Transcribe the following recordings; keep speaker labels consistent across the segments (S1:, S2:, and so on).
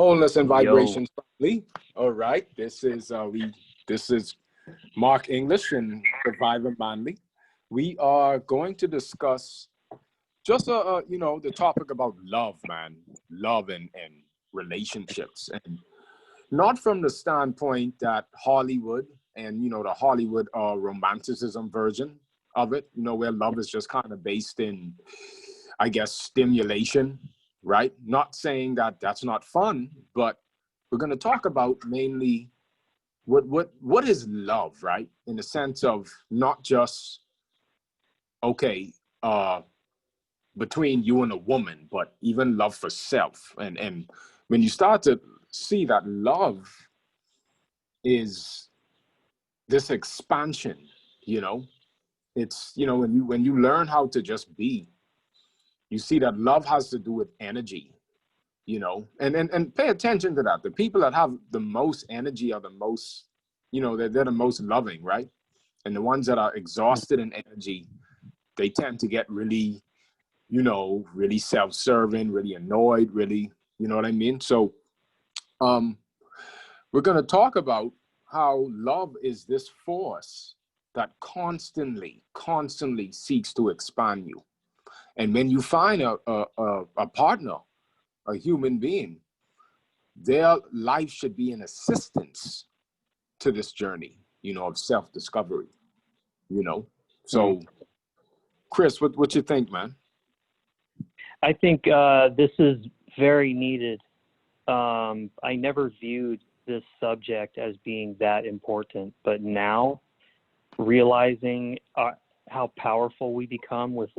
S1: Wholeness and
S2: Yo,
S1: Vibrations family. All right, this is Mark English and Survivor Manly. We are going to discuss just the topic about love, man, love and relationships, and not from the standpoint that Hollywood and the Hollywood romanticism version of it, where love is just kind of based in, I guess, stimulation, right? Not saying that that's not fun, but we're going to talk about mainly what is love, right? In the sense of not just okay, between you and a woman, but even love for self. And when you start to see that love is this expansion, you know, it's when you learn how to just be, you see that love has to do with energy, and pay attention to that. The people that have the most energy are the most, they're the most loving, right? And the ones that are exhausted in energy, they tend to get really, really self-serving, really annoyed, really, you know what I mean? So um we're going to talk about how love is this force that constantly seeks to expand you. And when you find a partner, a human being, their life should be an assistance to this journey, of self-discovery, you know?
S2: mm.
S1: So, Chris, what you think, man?
S2: I think this is very needed. I never viewed this subject as being that important, but now realizing how powerful we become with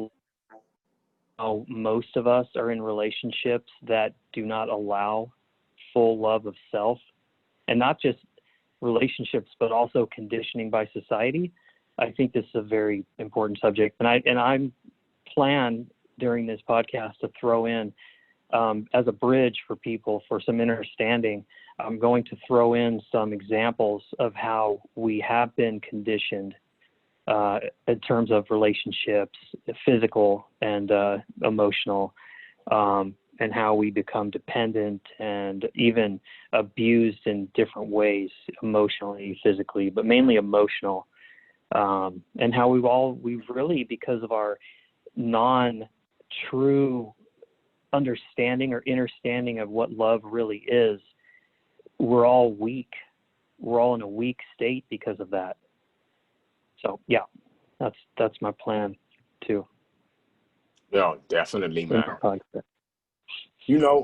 S2: how most of us are in relationships that do not allow full love of self, and not just relationships, but also conditioning by society. I think this is a very important subject, and I'm plan during this podcast to throw in as a bridge for people for some understanding. I'm going to throw in some examples of how we have been conditioned in terms of relationships, physical and emotional, and how we become dependent and even abused in different ways, emotionally, physically, but mainly emotional. And how we've really, because of our non-true understanding or understanding of what love really is, we're all weak. We're all in a weak state because of that. So yeah, that's my plan too.
S1: Yeah, definitely,
S2: In
S1: man.
S2: my podcast.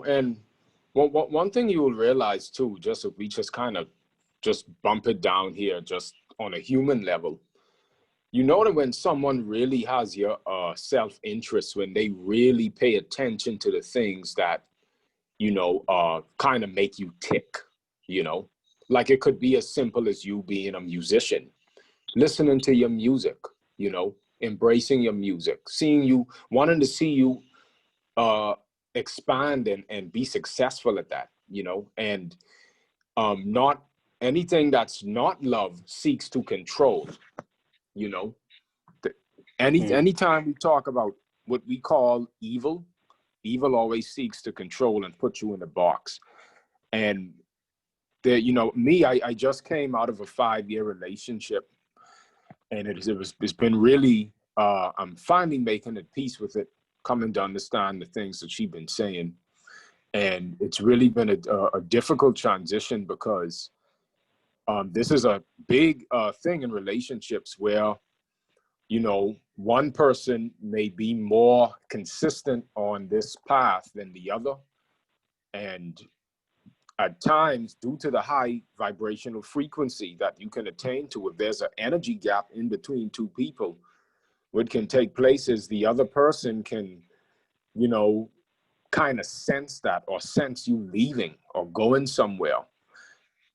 S1: And one thing you will realize too, just if we just kind of just bump it down here, just on a human level, that when someone really has your self-interest, when they really pay attention to the things that, kind of make you tick, you know, like it could be as simple as you being a musician, listening to your music, embracing your music, seeing you, wanting to see you uh, expand and be successful at that, and not anything that's not love seeks to control, you know.
S2: Mm.
S1: Anytime we talk about what we call evil, evil always seeks to control and put you in a box. And me, I just came out of a 5-year relationship, and it's been really I'm finally making at peace with it, coming to understand the things that she's been saying. And it's really been a difficult transition because this is a big thing in relationships where, one person may be more consistent on this path than the other. And at times, due to the high vibrational frequency that you can attain to, if there's an energy gap in between two people, what can take place is the other person can, you know, kind of sense that or sense you leaving or going somewhere.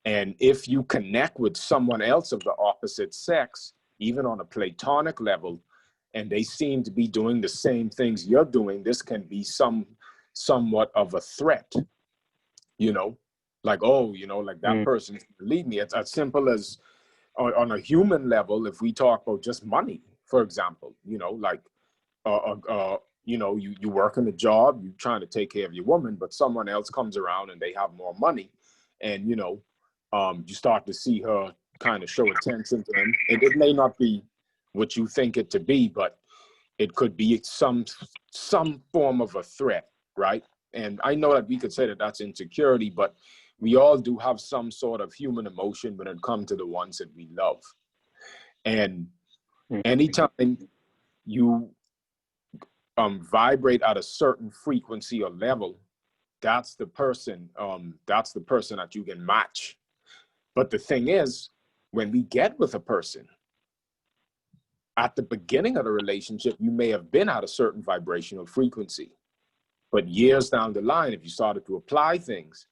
S1: And if you connect with someone else of the opposite sex, even on a platonic level, and they seem to be doing the same things you're doing, this can be somewhat of a threat, you know, like, oh, like that
S2: Mm.
S1: person leave me. It's as simple as on a human level, if we talk about just money, for example, like you work in a job, you're trying to take care of your woman, but someone else comes around and they have more money, and you start to see her kind of show attention to him, and it may not be what you think it to be, but it could be some form of a threat, right? And I know that we could say that that's insecurity, but we all do have some sort of human emotion when it comes to the ones that we love. And anytime you vibrate at a certain frequency or level, that's the person that you can match. But the thing is, when we get with a person, at the beginning of the relationship, you may have been at a certain vibrational frequency, but years down the line, if you started to apply things,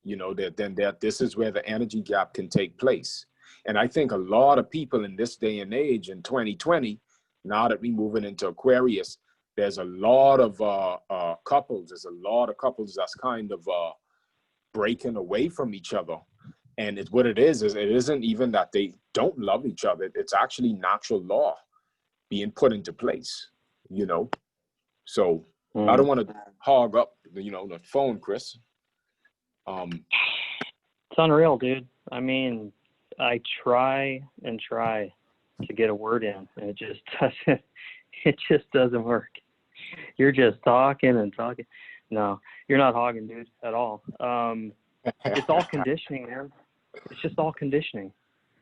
S1: this is where the energy gap can take place. And I think a lot of people in this day and age in 2020, now that we're moving into Aquarius, there's a lot of couples. There's a lot of couples that's kind of breaking away from each other. And what it is it isn't even that they don't love each other. It's actually natural law being put into place, So I don't want to hog up, the phone, Chris.
S2: It's unreal, dude. I mean, I try and try to get a word in, and it just doesn't work. You're just talking and talking. No, you're not hogging, dude, at all. It's all conditioning, man. It's just all conditioning.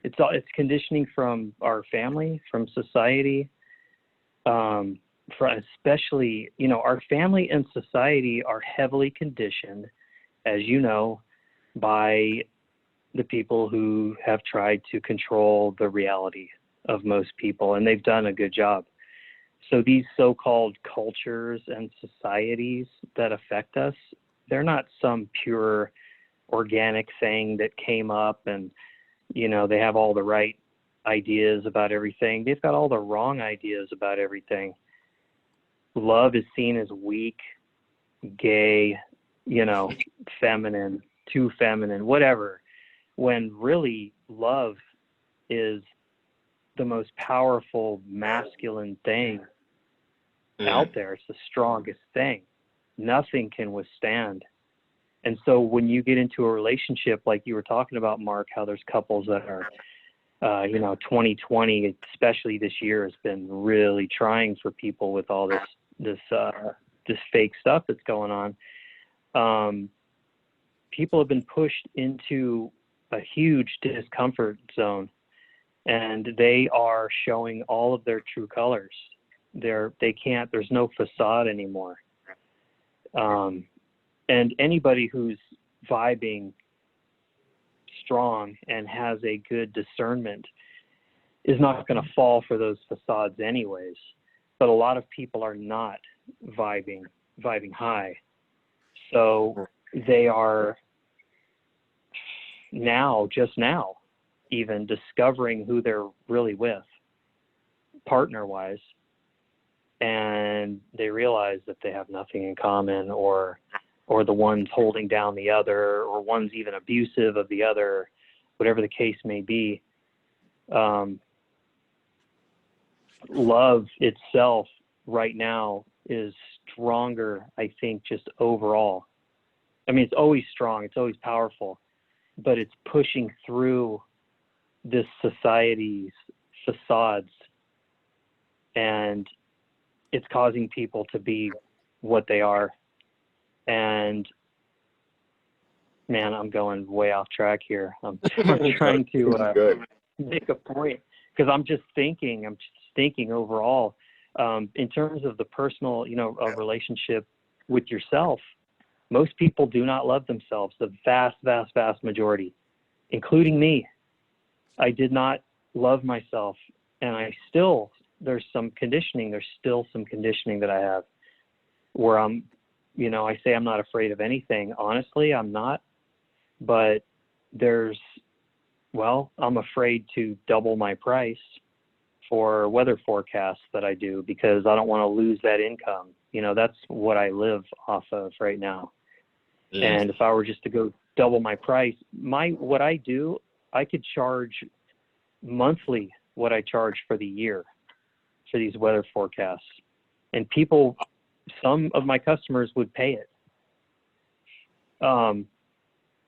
S2: It's conditioning from our family, from society, especially, our family and society are heavily conditioned, as you know, by the people who have tried to control the reality of most people, and they've done a good job. So these so-called cultures and societies that affect us, they're not some pure organic thing that came up and, they have all the right ideas about everything. They've got all the wrong ideas about everything. Love is seen as weak, gay, feminine, too feminine, whatever, when really love is the most powerful masculine thing out there. It's the strongest thing. Nothing can withstand. And so when you get into a relationship, like you were talking about, Mark, how there's couples that are, 2020, especially this year, has been really trying for people with all this fake stuff that's going on. People have been pushed into a huge discomfort zone, and they are showing all of their true colors. There's no facade anymore. And anybody who's vibing strong and has a good discernment is not going to fall for those facades anyways. But a lot of people are not vibing high. So they are just now, even discovering who they're really with, partner-wise, and they realize that they have nothing in common, or the one's holding down the other, or one's even abusive of the other, whatever the case may be. Love itself right now is stronger, I think, just overall. I mean, it's always strong, it's always powerful, but it's pushing through this society's facades, and it's causing people to be what they are. And man, I'm going way off track here. I'm trying to make a point, because I'm just thinking overall, in terms of the personal, a relationship with yourself. Most people do not love themselves. The vast, vast, vast majority, including me. I did not love myself, and there's some conditioning. There's still some conditioning that I have, where I say I'm not afraid of anything. Honestly, I'm not. But I'm afraid to double my price for weather forecasts that I do, because I don't want to lose that income. That's what I live off of right now. And if I were just to go double my price, what I do, I could charge monthly what I charge for the year for these weather forecasts. And people some of my customers would pay it.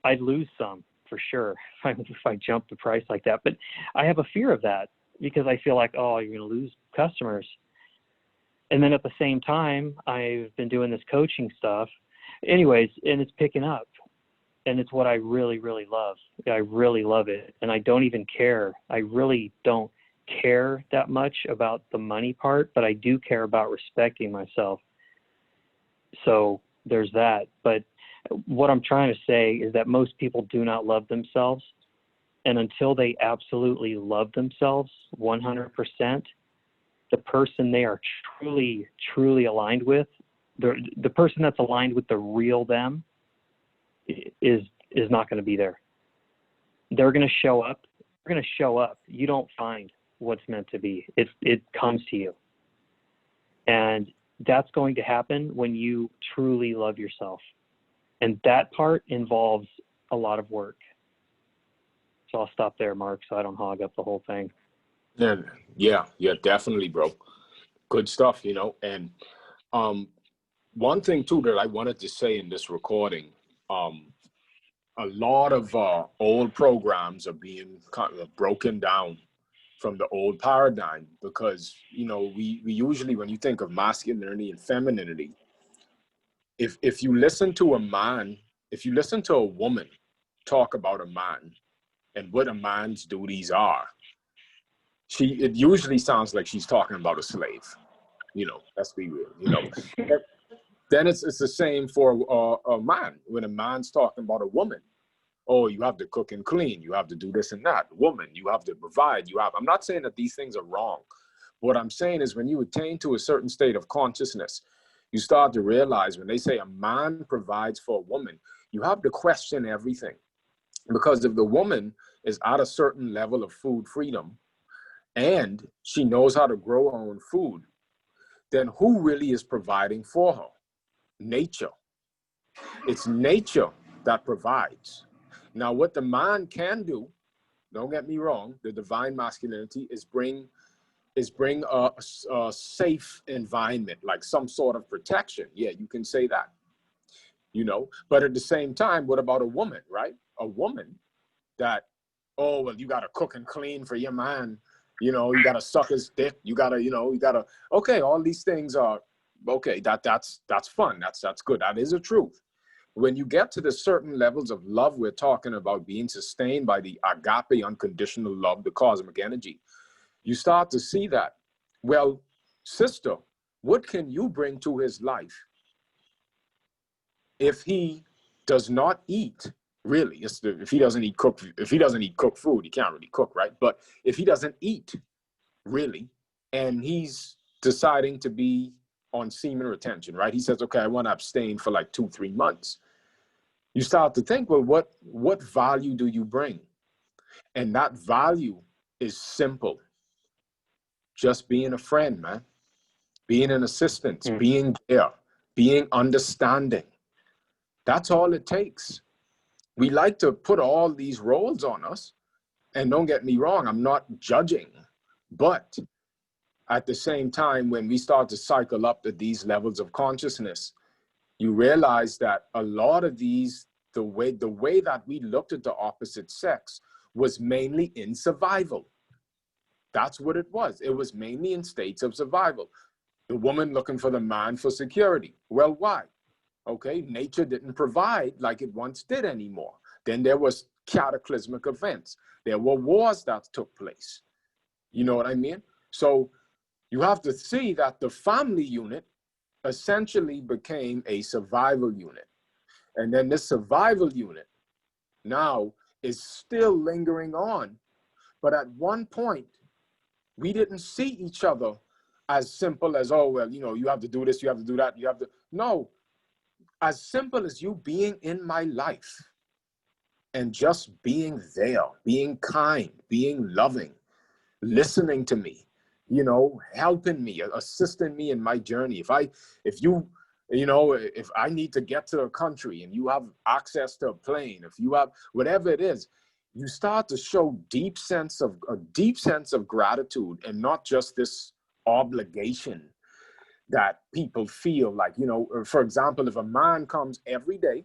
S2: I'd lose some for sure if I jump the price like that. But I have a fear of that because I feel like, oh, you're going to lose customers. And then at the same time, I've been doing this coaching stuff anyways, and it's picking up. And it's what I really, really love. I really love it. And I don't even care. I really don't care that much about the money part, but I do care about respecting myself. So there's that. But what I'm trying to say is that most people do not love themselves. And until they absolutely love themselves 100%, the person they are truly, truly aligned with, the person that's aligned with the real them is not going to be there. They're going to show up. They're going to show up. You don't find what's meant to be. It comes to you. And that's going to happen when you truly love yourself. And that part involves a lot of work. So I'll stop there, Mark, so I don't hog up the whole thing.
S1: Yeah, definitely, bro. Good stuff, you know. And one thing too that I wanted to say in this recording, a lot of old programs are being kind of broken down from the old paradigm because, you know, we usually, when you think of masculinity and femininity, if you listen to a man, if you listen to a woman talk about a man and what a man's duties are, it usually sounds like she's talking about a slave. You know, let's be real, you know. Then it's the same for a man. When a man's talking about a woman, oh, you have to cook and clean, you have to do this and that. Woman, you have to provide, I'm not saying that these things are wrong. What I'm saying is when you attain to a certain state of consciousness, you start to realize when they say a man provides for a woman, you have to question everything. Because if the woman is at a certain level of food freedom and she knows how to grow her own food, then who really is providing for her? Nature. It's nature that provides. Now, what the man can do, don't get me wrong, the divine masculinity is bring a safe environment, like some sort of protection. Yeah, you can say that, you know. But at the same time, what about a woman, right? A woman that, oh, well, you got to cook and clean for your man. You know, you got to suck his dick. You got to, okay, all these things are, okay, that's fun. That's good. That is the truth. When you get to the certain levels of love, we're talking about being sustained by the agape, unconditional love, the cosmic energy. You start to see that, well, sister, what can you bring to his life if he does not eat? Really, if he doesn't eat cooked food, he can't really cook, right? But if he doesn't eat, really, and he's deciding to be on semen retention, right? He says, okay, I want to abstain for like 2-3 months. You start to think, well, what value do you bring? And that value is simple. Just being a friend, man. Being an assistant, being there, being understanding. That's all it takes. We like to put all these roles on us. And don't get me wrong, I'm not judging. But at the same time, when we start to cycle up to these levels of consciousness, you realize that a lot of these, the way that we looked at the opposite sex was mainly in survival. That's what it was. It was mainly in states of survival. The woman looking for the man for security. Well, why? Okay, nature didn't provide like it once did anymore. Then there was cataclysmic events. There were wars that took place. You know what I mean? So you have to see that the family unit essentially became a survival unit. And then this survival unit now is still lingering on. But at one point, we didn't see each other as simple as, oh, well, you know, you have to do this, you have to do that, you have to. No, as simple as you being in my life and just being there, being kind, being loving, listening to me, you know, helping me, assisting me in my journey. If I need to get to a country and you have access to a plane, if you have whatever it is, you start to show a deep sense of gratitude and not just this obligation that people feel like, for example, if a man comes every day,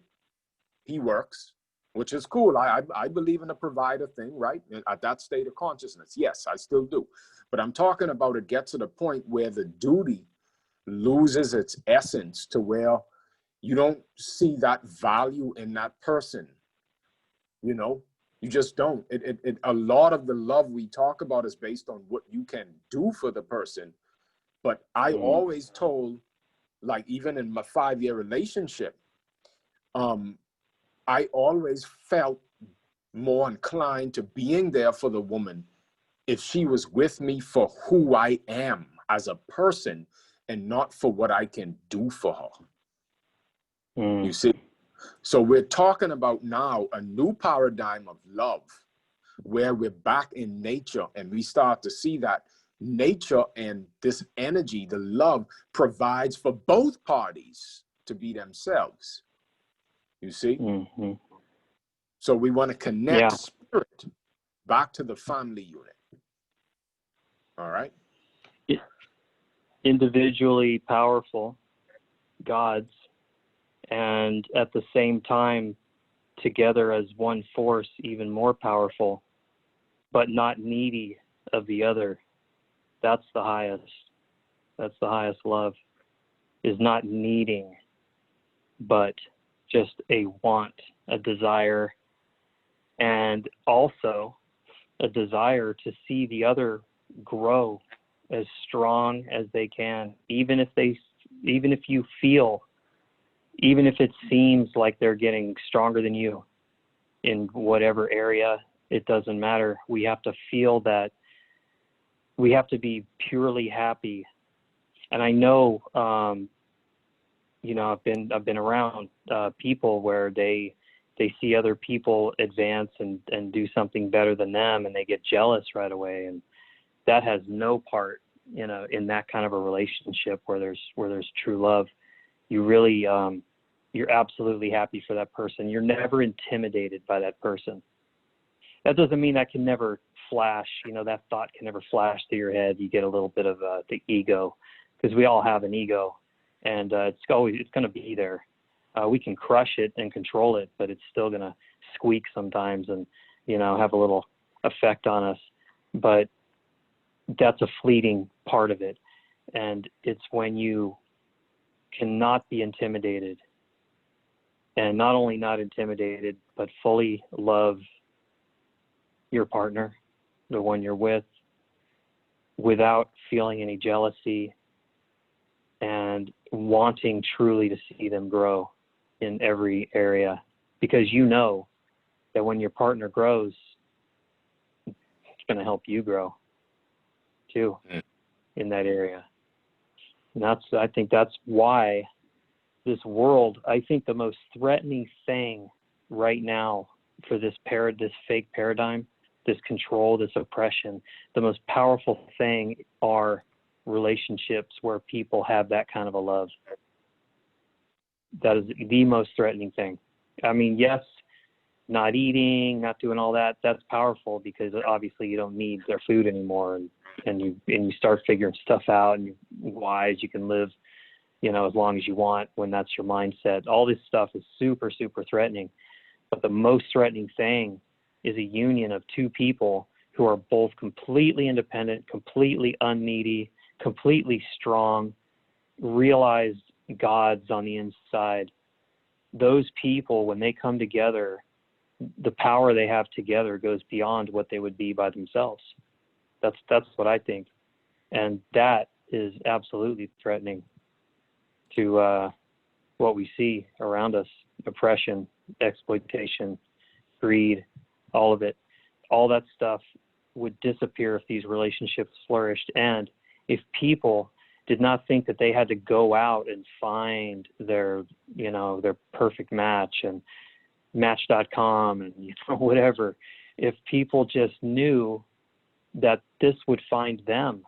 S1: he works, which is cool. I believe in the provider thing, right? At that state of consciousness. Yes, I still do. But I'm talking about it gets to the point where the duty loses its essence to where you don't see that value in that person. You just don't. A lot of the love we talk about is based on what you can do for the person. But I always told, like, even in my 5-year relationship, I always felt more inclined to being there for the woman if she was with me for who I am as a person and not for what I can do for her. You see? So we're talking about now a new paradigm of love where we're back in nature, and we start to see that nature and this energy, the love, provides for both parties to be themselves. You see? So we want to connect spirit back to the family unit. All right?
S2: Individually powerful gods, and at the same time together as one force, even more powerful, but not needy of the other. That's the highest love, is not needing, but just a want, a desire, and also a desire to see the other grow as strong as they can, even if it seems like they're getting stronger than you in whatever area. It doesn't matter. We have to feel that. We have to be purely happy. And I know, I've been around people where they see other people advance and do something better than them, and they get jealous right away. And that has no part, in that kind of a relationship where there's true love. You really, you're absolutely happy for that person. You're never intimidated by that person. That doesn't mean that can never flash, that thought can never flash through your head. You get a little bit of the ego, because we all have an ego, and it's going to be there. We can crush it and control it, but it's still going to squeak sometimes and, have a little effect on us. But that's a fleeting part of it. And it's when you cannot be intimidated, and not only not intimidated, but fully love your partner, the one you're with, without feeling any jealousy, and wanting truly to see them grow in every area, because that when your partner grows, it's going to help you grow too in that area. And I think that's why this world, I think the most threatening thing right now for this fake paradigm, this control, this oppression, the most powerful thing are relationships where people have that kind of a love. That is the most threatening thing. I mean, yes, not eating, not doing all that, that's powerful, because obviously you don't need their food anymore, and you start figuring stuff out, and you're wise, you can live, as long as you want when that's your mindset. All this stuff is super, super threatening. But the most threatening thing is a union of two people who are both completely independent, completely unneedy, completely strong, realized gods on the inside. Those people, when they come together, the power they have together goes beyond what they would be by themselves. That's what I think. And that is absolutely threatening to what we see around us: oppression, exploitation, greed, all of it. All that stuff would disappear if these relationships flourished, and if people did not think that they had to go out and find their perfect match and Match.com and whatever. If people just knew that this would find them,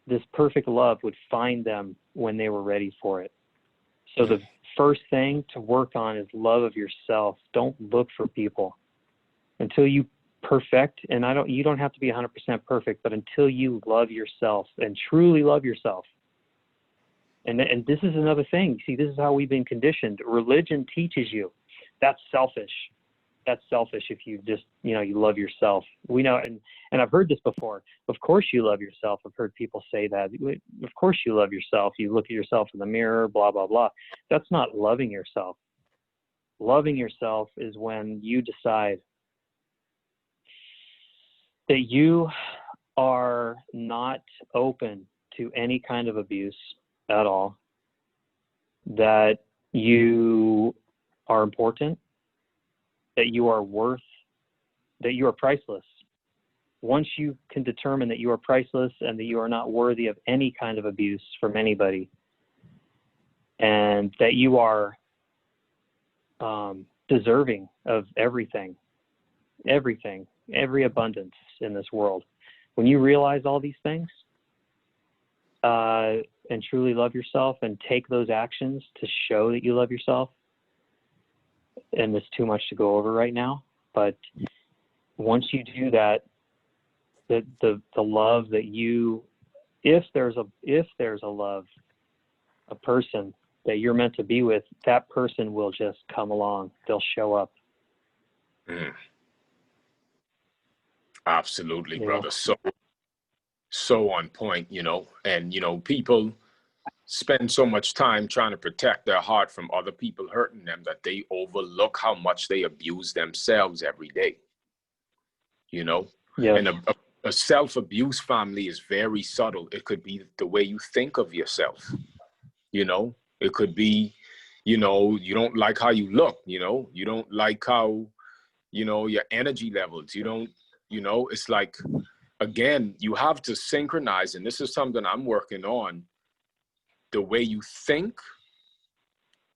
S2: this perfect love would find them when they were ready for it. So the first thing to work on is love of yourself. Don't look for people until you perfect, and you don't have to be 100% perfect, but until you love yourself and truly love yourself, And this is another thing. See, this is how we've been conditioned. Religion teaches you that's selfish. That's selfish if you just, you love yourself. We know, and I've heard this before. Of course you love yourself. I've heard people say that. Of course you love yourself. You look at yourself in the mirror, blah, blah, blah. That's not loving yourself. Loving yourself is when you decide that you are not open to any kind of abuse at all, that you are important, that you are worth, that you are priceless. Once you can determine that you are priceless and that you are not worthy of any kind of abuse from anybody, and that you are deserving of everything, every abundance in this world. When you realize all these things and truly love yourself and take those actions to show that you love yourself, and it's too much to go over right now, but once you do that, the love that you, if there's a love, a person that you're meant to be with, that person will just come along. They'll show up.
S1: Absolutely, brother. So on point, and people spend so much time trying to protect their heart from other people hurting them that they overlook how much they abuse themselves every day.
S2: Yes.
S1: And a self-abuse family is very subtle. It could be the way you think of yourself. It could be, you don't like how you look, you don't like how, your energy levels, it's like, again, you have to synchronize, and this is something I'm working on, the way you think,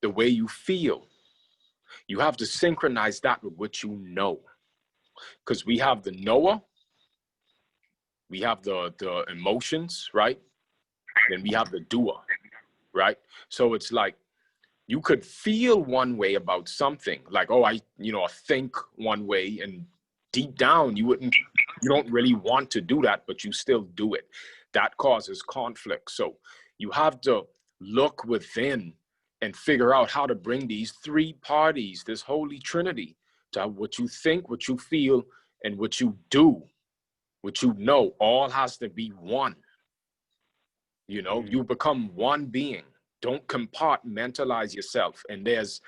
S1: the way you feel. You have to synchronize that with what you know. Because we have the knower, we have the emotions, right? Then we have the doer, right? So it's like, you could feel one way about something, like, oh, I think one way, and deep down, you don't really want to do that, but you still do it. That causes conflict. So you have to look within and figure out how to bring these three parties, this holy trinity, to what you think, what you feel, and what you do, what you know, all has to be one. You become one being. Don't compartmentalize yourself. And there's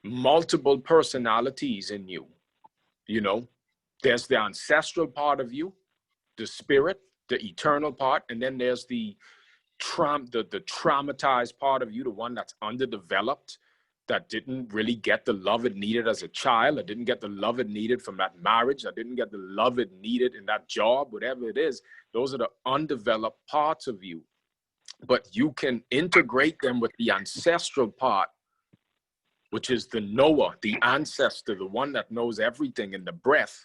S1: multiple personalities in you. There's the ancestral part of you, the spirit, the eternal part, and then there's the traumatized part of you, the one that's underdeveloped, that didn't really get the love it needed as a child, that didn't get the love it needed from that marriage, that didn't get the love it needed in that job, whatever it is. Those are the undeveloped parts of you. But you can integrate them with the ancestral part, which is the knower, the ancestor, the one that knows everything, in the breath,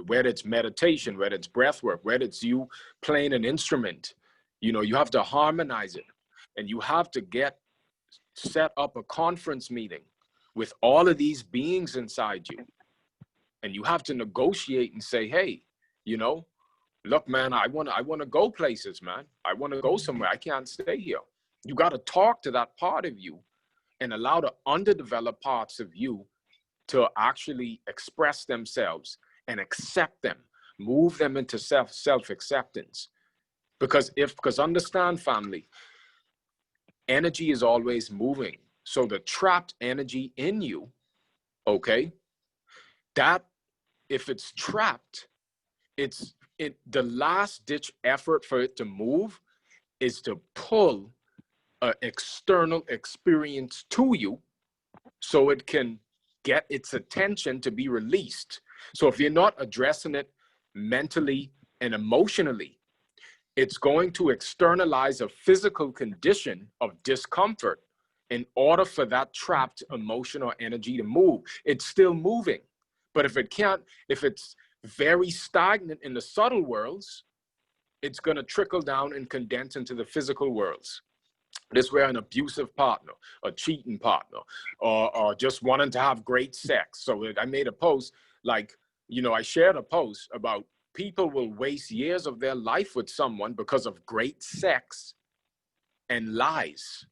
S1: whether it's meditation, whether it's breath work, whether it's you playing an instrument, you have to harmonize it. And you have to set up a conference meeting with all of these beings inside you. And you have to negotiate and say, hey, look, man, I want to go places, man. I want to go somewhere. I can't stay here. You got to talk to that part of you and allow the underdeveloped parts of you to actually express themselves and accept them, move them into self-acceptance. Because understand, family, energy is always moving. So the trapped energy in you, okay, that if it's trapped, the last ditch effort for it to move is to pull an external experience to you so it can get its attention to be released. So if you're not addressing it mentally and emotionally, it's going to externalize a physical condition of discomfort in order for that trapped emotion or energy to move. It's still moving. But if it's very stagnant in the subtle worlds, it's going to trickle down and condense into the physical worlds. This way, an abusive partner, a cheating partner, or just wanting to have great sex. So I made a post, I shared a post about people will waste years of their life with someone because of great sex, and lies.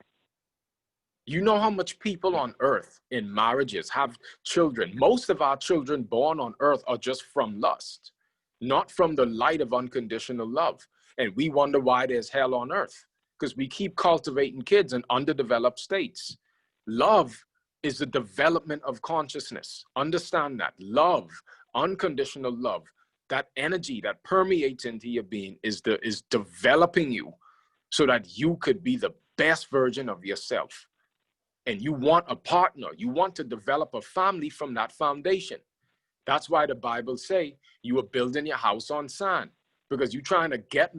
S1: You know how much people on earth in marriages have children. Most of our children born on earth are just from lust, not from the light of unconditional love. And we wonder why there's hell on earth, because we keep cultivating kids in underdeveloped states. Love is the development of consciousness. Understand that. Love, unconditional love, that energy that permeates into your being is developing you so that you could be the best version of yourself. And you want a partner. You want to develop a family from that foundation. That's why the Bible say you are building your house on sand, because you're trying to get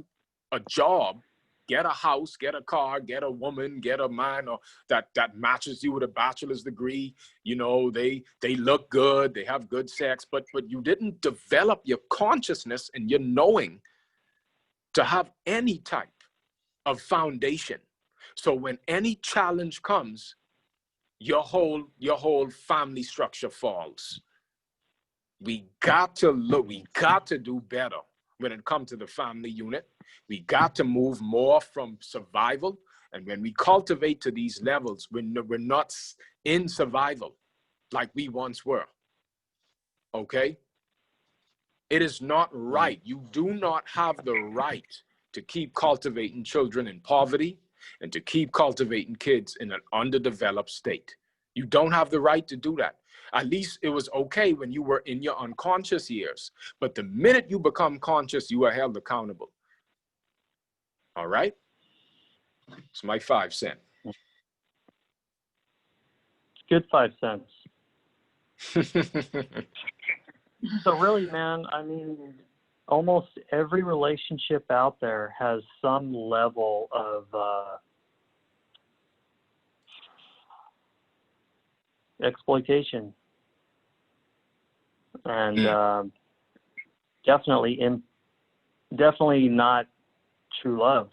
S1: a job, get a house, get a car, get a woman, get a man or that matches you with a bachelor's degree. You know, they look good, they have good sex, but you didn't develop your consciousness and your knowing to have any type of foundation. So when any challenge comes, your whole family structure falls. We got to look, we got to do better when it comes to the family unit. We got to move more from survival. And when we cultivate to these levels, we're not in survival like we once were. Okay? It is not right. You do not have the right to keep cultivating children in poverty and to keep cultivating kids in an underdeveloped state. You don't have the right to do that. At least it was okay when you were in your unconscious years. But the minute you become conscious, you are held accountable. All right? It's my 5 cents.
S2: Good 5 cents. So really, man, I mean, almost every relationship out there has some level of exploitation, and definitely not true love.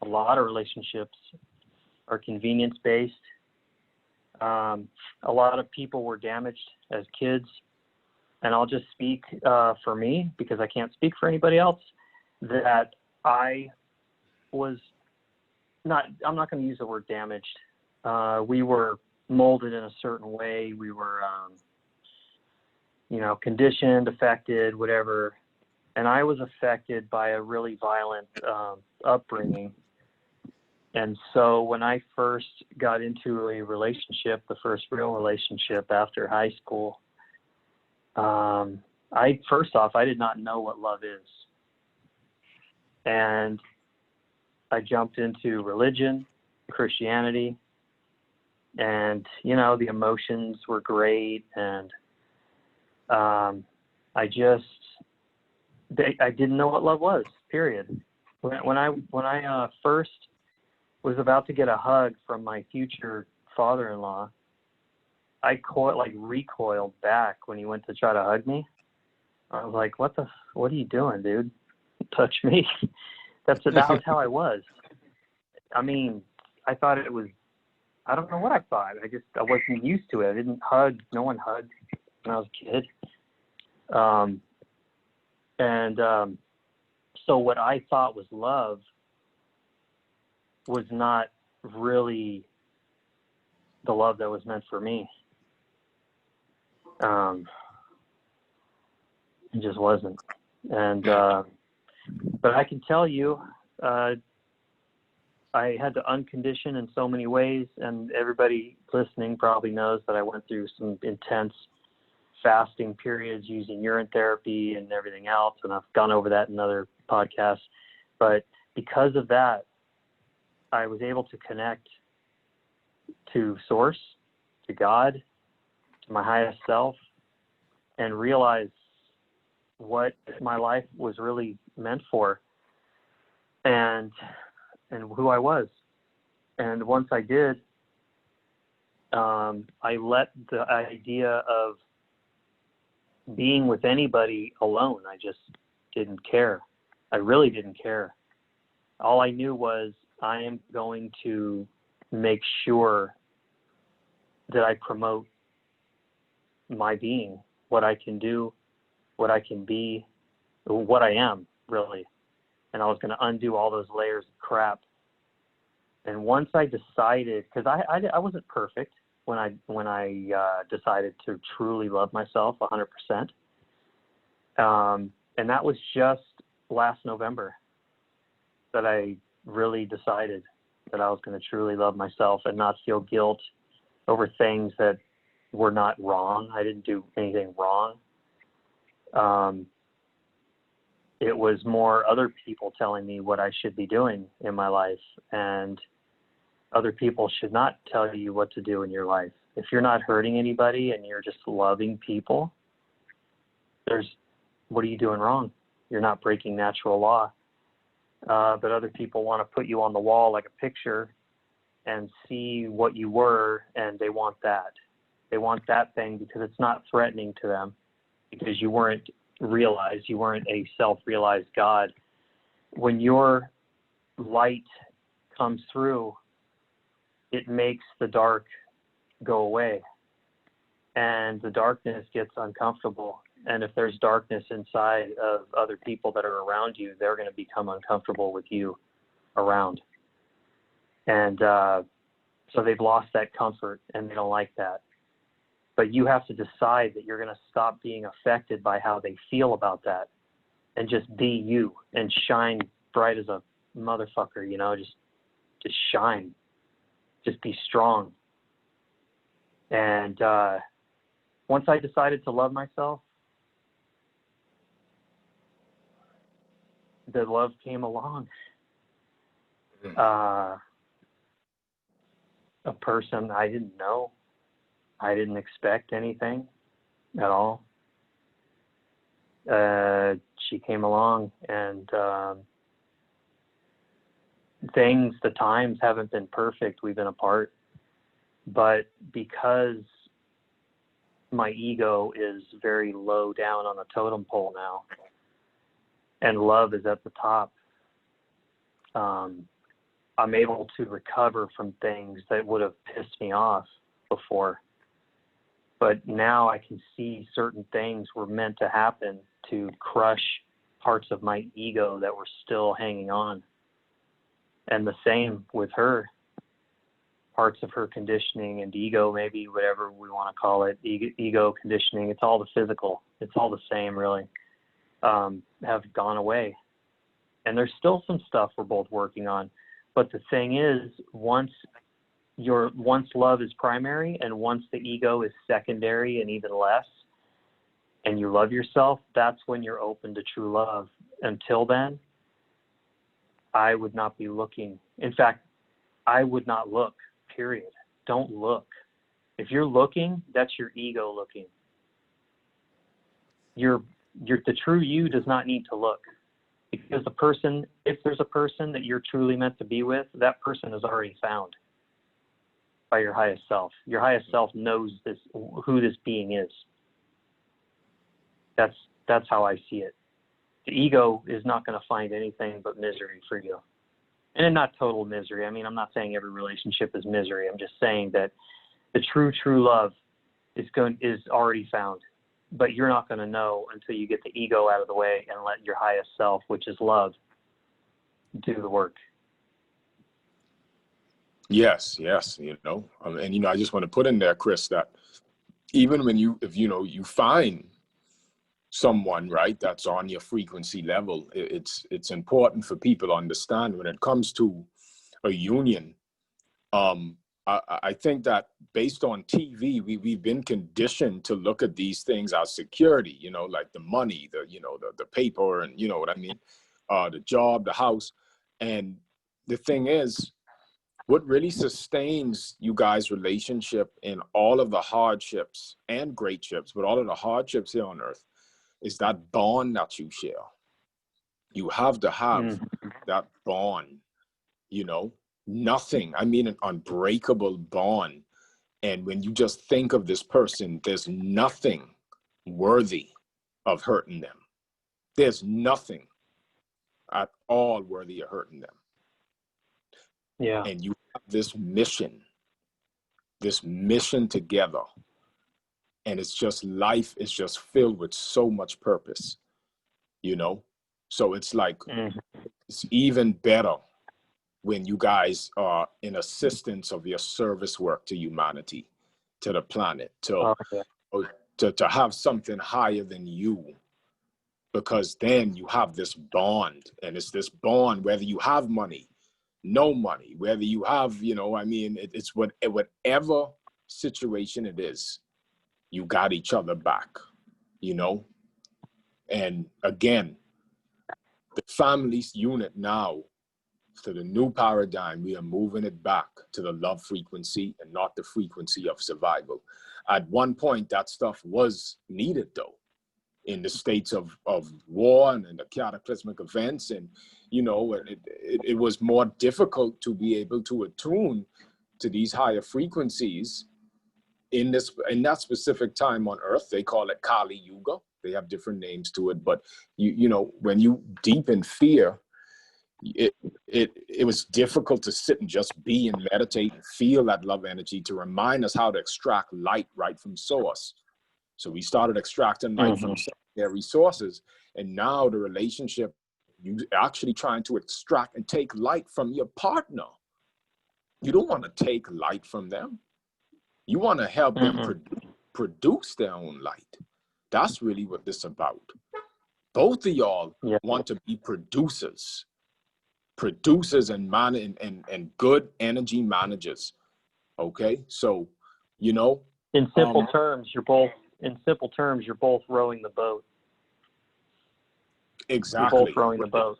S2: A lot of relationships are convenience based. A lot of people were damaged as kids, and I'll just speak for me, because I can't speak for anybody else, that I was not, I'm not going to use the word damaged. We were molded in a certain way. We were, conditioned, affected, whatever. And I was affected by a really violent upbringing. And so when I first got into a relationship, the first real relationship after high school, first off, I did not know what love is. And I jumped into religion, Christianity, and, the emotions were great. And I didn't know what love was, period. When I first was about to get a hug from my future father-in-law, I recoiled back when he went to try to hug me. I was like, what are you doing, dude? Touch me. That was how I was. I mean, I thought it was, I don't know what I thought. I wasn't used to it. I didn't hug. No one hugged when I was a kid. So what I thought was love was not really the love that was meant for me. It just wasn't. And, but I can tell you, I had to uncondition in so many ways, and everybody listening probably knows that I went through some intense fasting periods using urine therapy and everything else, and I've gone over that in other podcasts. But because of that, I was able to connect to Source, to God, to my highest self, and realize what my life was really meant for, and who I was. And once I did, I let the idea of being with anybody alone. I just didn't care. I really didn't care. All I knew was I am going to make sure that I promote my being, what I can do, what I can be, what I am, really. And I was going to undo all those layers of crap And once I decided, because I wasn't perfect when I decided to truly love myself 100%. And that was just last November that I really decided that I was going to truly love myself and not feel guilt over things that were not wrong. I didn't do anything wrong. It was more other people telling me what I should be doing in my life, and other people should not tell you what to do in your life. If you're not hurting anybody and you're just loving people, what are you doing wrong? You're not breaking natural law. But other people want to put you on the wall like a picture and see what you were, and they want that. They want that thing because it's not threatening to them, because you weren't realized, you weren't a self-realized God. When your light comes through, it makes the dark go away, and the darkness gets uncomfortable. And if there's darkness inside of other people that are around you, they're going to become uncomfortable with you around. And so they've lost that comfort, and they don't like that. But you have to decide that you're going to stop being affected by how they feel about that, and just be you and shine bright as a motherfucker, you know, just shine, just be strong. And once I decided to love myself, the love came along. A person I didn't know. I didn't expect anything at all. She came along, and the times haven't been perfect. We've been apart. But because my ego is very low down on the totem pole now, and love is at the top, I'm able to recover from things that would have pissed me off before. But now I can see certain things were meant to happen to crush parts of my ego that were still hanging on. And the same with her. Parts of her conditioning and ego, maybe whatever we want to call it, ego conditioning, it's all the physical. It's all the same, really, have gone away. And there's still some stuff we're both working on. But the thing is, once love is primary, and once the ego is secondary and even less, and you love yourself, that's when you're open to true love. Until then, I would not be looking. In fact, I would not look, period. Don't look. If you're looking, that's your ego looking. The true you does not need to look. Because if there's a person that you're truly meant to be with, that person is already found by your highest self. Your highest self knows who this being is. That's how I see it. The ego is not going to find anything but misery for you. And not total misery. I mean, I'm not saying every relationship is misery. I'm just saying that the true love is already found. But you're not going to know until you get the ego out of the way and let your highest self, which is love, do the work.
S1: Yes, you know, and, you know, I just want to put in there, Chris, that even when if you find someone, right, that's on your frequency level, it's important for people to understand when it comes to a union. I think that based on TV, we've been conditioned to look at these things as security, you know, like the money, the paper, and you know what I mean, the job, the house. And the thing is, what really sustains you guys' relationship in all of the hardships and great ships, but all of the hardships here on earth, is that bond that you share. You have to have that bond, you know. Nothing, I mean, an unbreakable bond. And when you just think of this person, there's nothing worthy of hurting them. There's nothing at all worthy of hurting them.
S2: Yeah.
S1: And you have this mission together. And it's just, life is just filled with so much purpose, you know? So it's like, it's even better when you guys are in assistance of your service work to humanity, to the planet,
S2: Oh, yeah.
S1: to have something higher than you, because then you have this bond, and it's this bond whether you have money, no money, whether you have, it's whatever situation it is, you got each other back, and again, the family's unit now, to the new paradigm, we are moving it back to the love frequency and not the frequency of survival. At one point, that stuff was needed, though, in the states of war and the cataclysmic events. And, it was more difficult to be able to attune to these higher frequencies in that specific time on Earth. They call it Kali Yuga. They have different names to it. But, when you deep in fear, it was difficult to sit and just be and meditate and feel that love energy to remind us how to extract light right from source. So we started extracting light from secondary sources, and now the relationship, you actually trying to extract and take light from your partner. You don't want to take light from them. You want to help them produce their own light. That's really what this is about. Both of y'all want to be producers and good energy managers. Okay, so
S2: in simple terms, you're both rowing the boat.
S1: Exactly.
S2: You're both rowing the boat.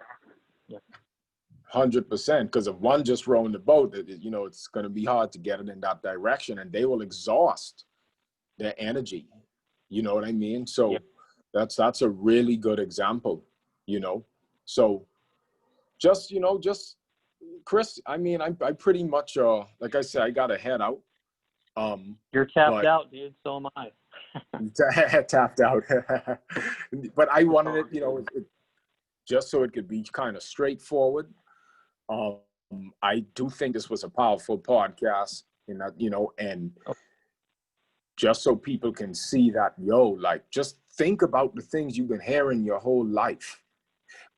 S1: 100%. Because if one just rowing the boat, it's going to be hard to get it in that direction, and they will exhaust their energy. You know what I mean? So that's a really good example. So just Chris, I pretty much like I said, I got to head out.
S2: You're tapped out, dude. So am I.
S1: Tapped out. But I wanted it, just so it could be kind of straightforward. I do think this was a powerful podcast, and just so people can see that, just think about the things you've been hearing your whole life.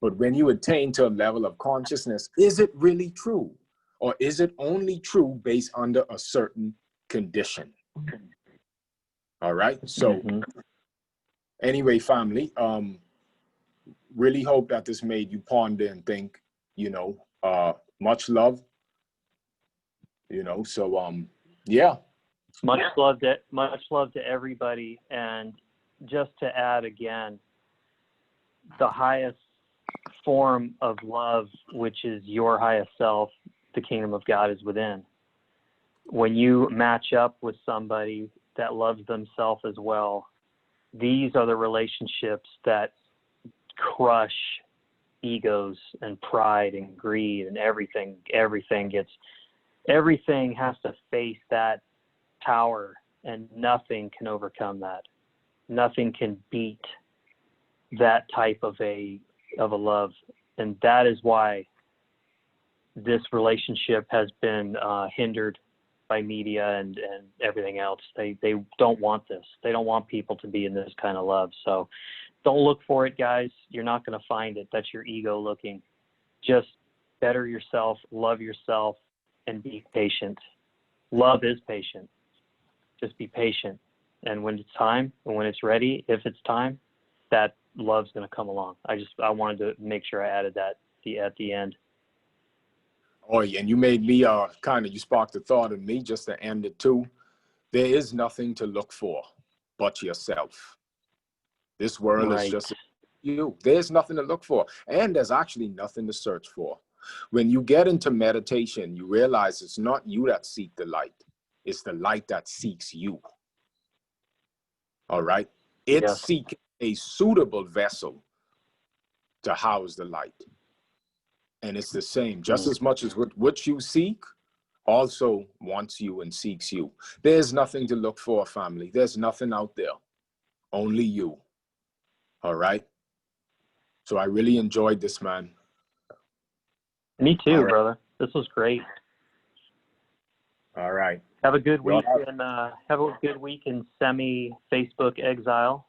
S1: But when you attain to a level of consciousness, is it really true? Or is it only true based under a certain condition? All right. So anyway, family, really hope that this made you ponder and think, much love, so, yeah.
S2: Much love to everybody. And just to add again, the highest form of love, which is your highest self, the kingdom of God is within. When you match up with somebody that loves themselves as well, these are the relationships that crush egos and pride and greed and everything. Everything has to face that tower, and nothing can overcome that. Nothing can beat that type of a love. And that is why this relationship has been hindered by media and everything else. They don't want this. They don't want people to be in this kind of love. So don't look for it, guys. You're not going to find it. That's your ego looking. Just better yourself, love yourself, and be patient. Love is patient. Just be patient. And when it's time, and when it's ready, if it's time, that love's going to come along. I wanted to make sure I added that at the end.
S1: Oh, yeah, and you made me you sparked a thought in me just to end it too. There is nothing to look for but yourself. This world is just you. There's nothing to look for, and there's actually nothing to search for. When you get into meditation, you realize it's not you that seek the light. It's the light that seeks you. All right? It's seeking a suitable vessel to house the light. And it's the same. Just as much as what you seek also wants you and seeks you. There's nothing to look for, family. There's nothing out there. Only you. All right? So I really enjoyed this, man.
S2: Me too, brother. This was great.
S1: All right.
S2: Have a good week and have a good week in semi-Facebook exile.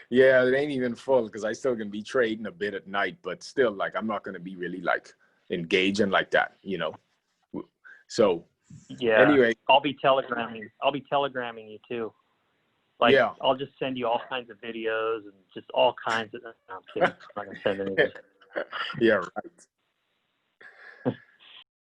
S1: Yeah, it ain't even full because I still gonna be trading a bit at night, but still, I'm not gonna be really engaging like that, you know. So
S2: Yeah.
S1: anyway,
S2: I'll be telegramming you too. Like,
S1: yeah.
S2: I'll just send you all kinds of videos and just all kinds of. No, I'm kidding. I'm not gonna send anything.
S1: Yeah, right.